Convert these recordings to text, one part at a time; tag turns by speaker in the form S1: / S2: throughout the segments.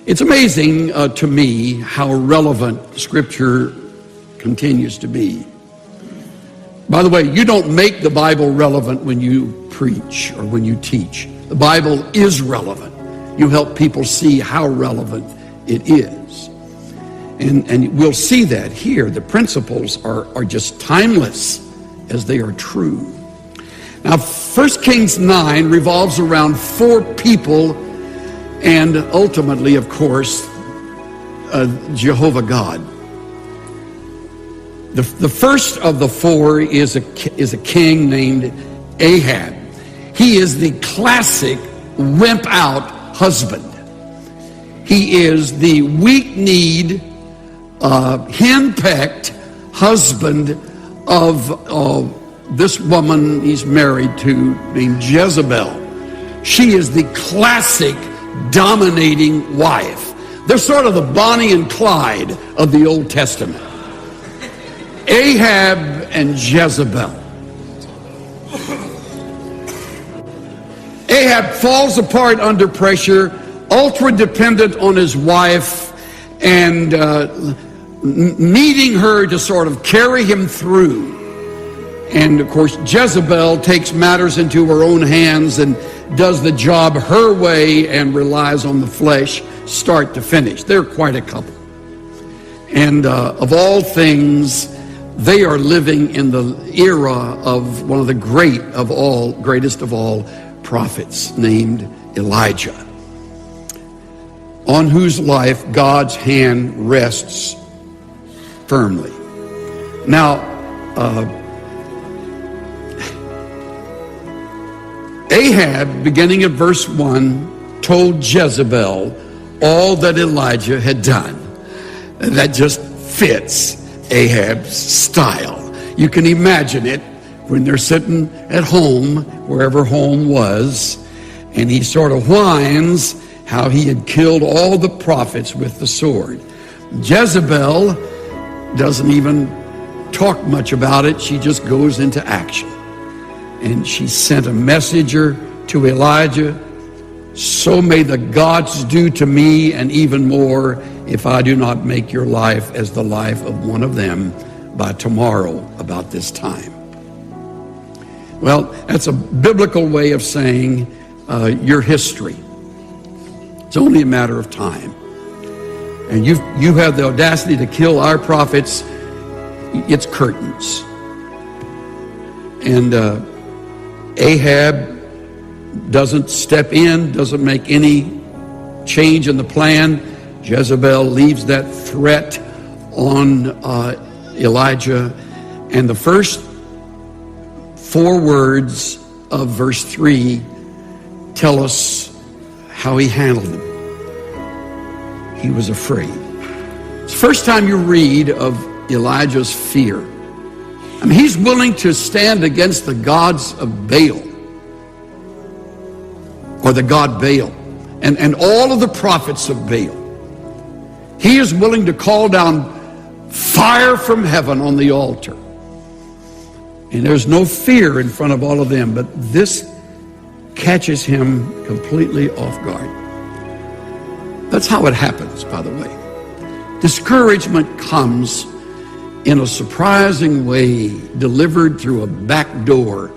S1: It's amazing to me how relevant Scripture continues to be. By the way, you don't make the Bible relevant when you preach or when you teach. The Bible is relevant. You help people see how relevant it is. And we'll see that here. The principles are just timeless as they are true. Now, 1 Kings 9 revolves around 4 people and ultimately, of course, Jehovah God. The first of the 4 is a king named Ahab. He is the classic wimp-out husband. He is the weak-kneed, hen-pecked husband of this woman he's married to named Jezebel. She is the classic dominating wife. They're sort of the Bonnie and Clyde of the Old Testament. Ahab and Jezebel. Ahab falls apart under pressure, ultra dependent on his wife, and needing her to sort of carry him through. And of course, Jezebel takes matters into her own hands and does the job her way and relies on the flesh start to finish. They're quite a couple. And of all things, they are living in the era of one of the greatest of all prophets named Elijah, on whose life God's hand rests firmly. Now, Ahab, beginning at verse 1, told Jezebel all that Elijah had done. That just fits Ahab's style. You can imagine it when they're sitting at home, wherever home was, and he sort of whines how he had killed all the prophets with the sword. Jezebel doesn't even talk much about it. She just goes into action. And she sent a messenger to Elijah, "So may the gods do to me and even more if I do not make your life as the life of one of them by tomorrow about this time." Well, that's a biblical way of saying your history. It's only a matter of time. And you have the audacity to kill our prophets. It's curtains. And Ahab doesn't step in, doesn't make any change in the plan. Jezebel leaves that threat on Elijah. And the first 4 words of verse 3 tell us how he handled them. He was afraid. It's the first time you read of Elijah's fear. I mean, he's willing to stand against the gods of Baal, or the god Baal, and all of the prophets of Baal. He is willing to call down fire from heaven on the altar. And there's no fear in front of all of them, but this catches him completely off guard. That's how it happens, by the way. Discouragement comes in a surprising way, delivered through a back door,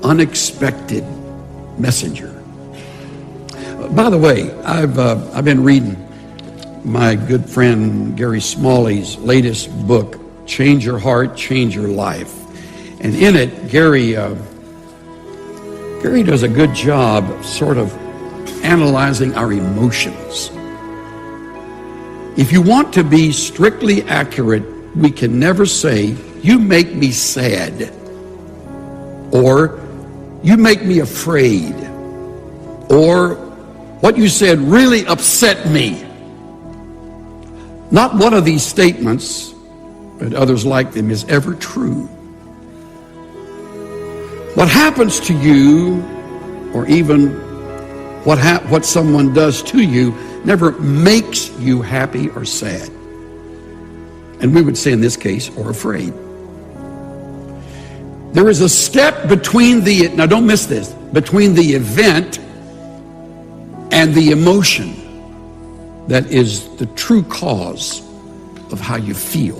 S1: unexpected messenger. By the way, I've been reading my good friend Gary Smalley's latest book, Change Your Heart, Change Your Life. And in it, Gary does a good job of sort of analyzing our emotions. If you want to be strictly accurate, we can never say, "You make me sad," or "You make me afraid," or "What you said really upset me." Not one of these statements, but others like them, is ever true. What happens to you, or even what someone does to you, never makes you happy or sad. And we would say in this case, or afraid. There is a step between now don't miss this, between the event and the emotion. that is the true cause of how you feel.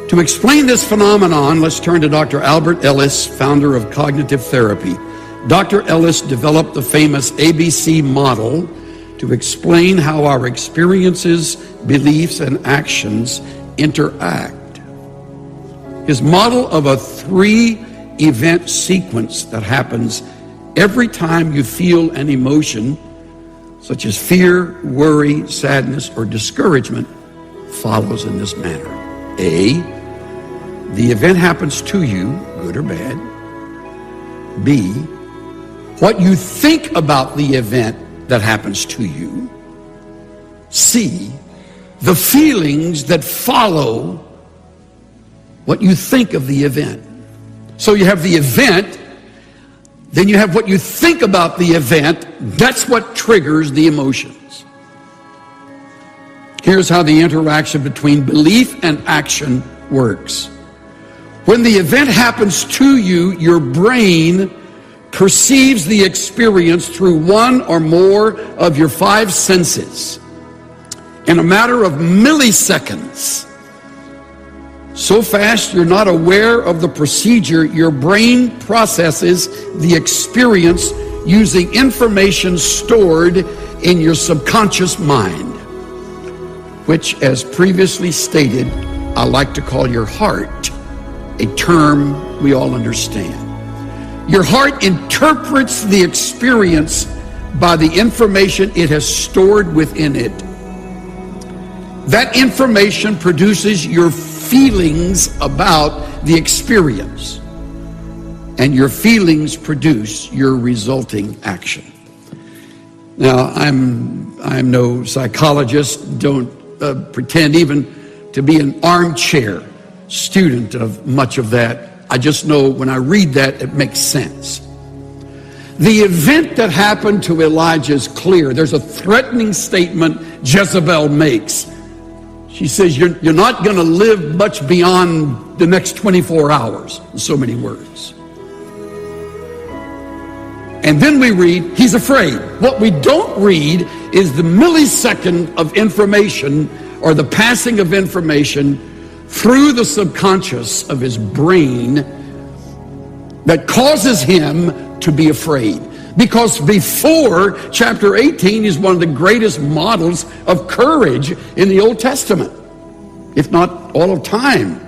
S1: To explain this phenomenon, let's turn to Dr. Albert Ellis, founder of cognitive therapy. Dr. Ellis developed the famous ABC model to explain how our experiences, beliefs, and actions interact. His model of a 3-event sequence that happens every time you feel an emotion, such as fear, worry, sadness, or discouragement, follows in this manner. A, the event happens to you, good or bad. B, what you think about the event that happens to you. C, the feelings that follow what you think of the event. So you have the event, then you have what you think about the event. That's what triggers the emotions. Here's how the interaction between belief and action works. When the event happens to you, your brain perceives the experience through one or more of your 5 senses in a matter of milliseconds. So fast you're not aware of the procedure, your brain processes the experience using information stored in your subconscious mind, which, as previously stated, I like to call your heart, a term we all understand. Your heart interprets the experience by the information it has stored within it. That information produces your feelings about the experience, and your feelings produce your resulting action. Now, I'm no psychologist, don't pretend even to be an armchair student of much of that. I just know when I read that, it makes sense. The event that happened to Elijah is clear. There's a threatening statement Jezebel makes. She says, you're not going to live much beyond the next 24 hours, in so many words. And then we read, he's afraid. What we don't read is the millisecond of information, or the passing of information through the subconscious of his brain, that causes him to be afraid. Because before chapter 18 is one of the greatest models of courage in the Old Testament, if not all of time.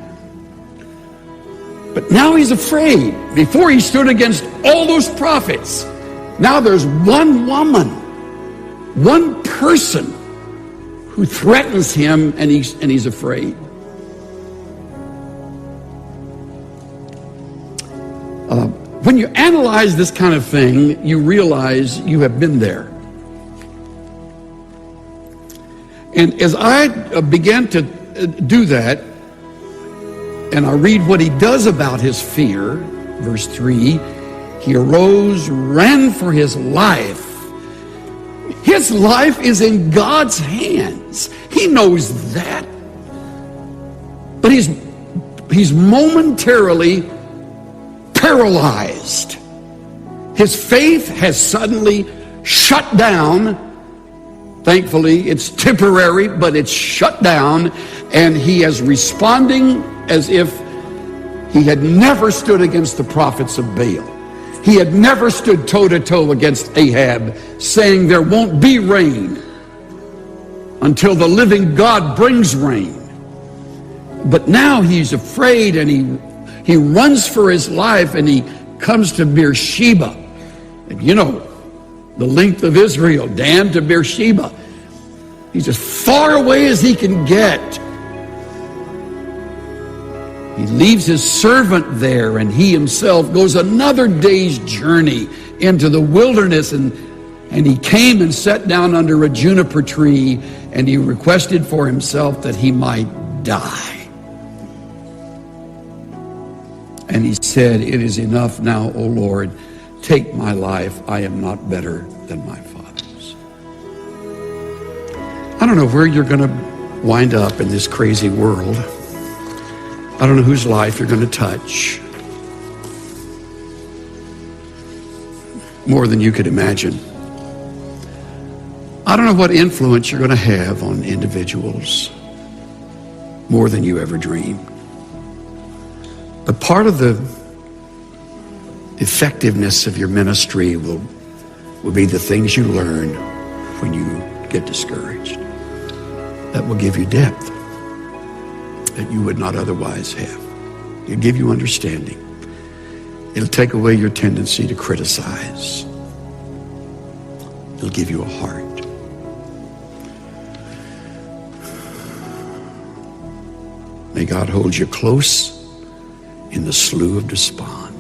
S1: But now he's afraid. Before he stood against all those prophets. Now there's one woman, one person who threatens him, and he's afraid. When you analyze this kind of thing, you realize you have been there. And as I began to do that, and I read what he does about his fear, verse 3, he arose, ran for his life. His life is in God's hands. He knows that. But he's momentarily paralyzed. His faith has suddenly shut down. Thankfully, it's temporary, but it's shut down, and he is responding as if he had never stood against the prophets of Baal. He had never stood toe-to-toe against Ahab, saying there won't be rain until the living God brings rain. But now he's afraid, and he runs for his life, and he comes to Beersheba. And you know, the length of Israel, Dan to Beersheba. He's as far away as he can get. He leaves his servant there, and he himself goes another day's journey into the wilderness, and he came and sat down under a juniper tree, and he requested for himself that he might die. And he said, "It is enough now, O Lord. Take my life. I am not better than my fathers." I don't know where you're going to wind up in this crazy world. I don't know whose life you're going to touch. More than you could imagine. I don't know what influence you're going to have on individuals more than you ever dreamed. But part of the effectiveness of your ministry will be the things you learn when you get discouraged. That will give you depth that you would not otherwise have. It'll give you understanding. It'll take away your tendency to criticize. It'll give you a heart. May God hold you close in the slough of despond.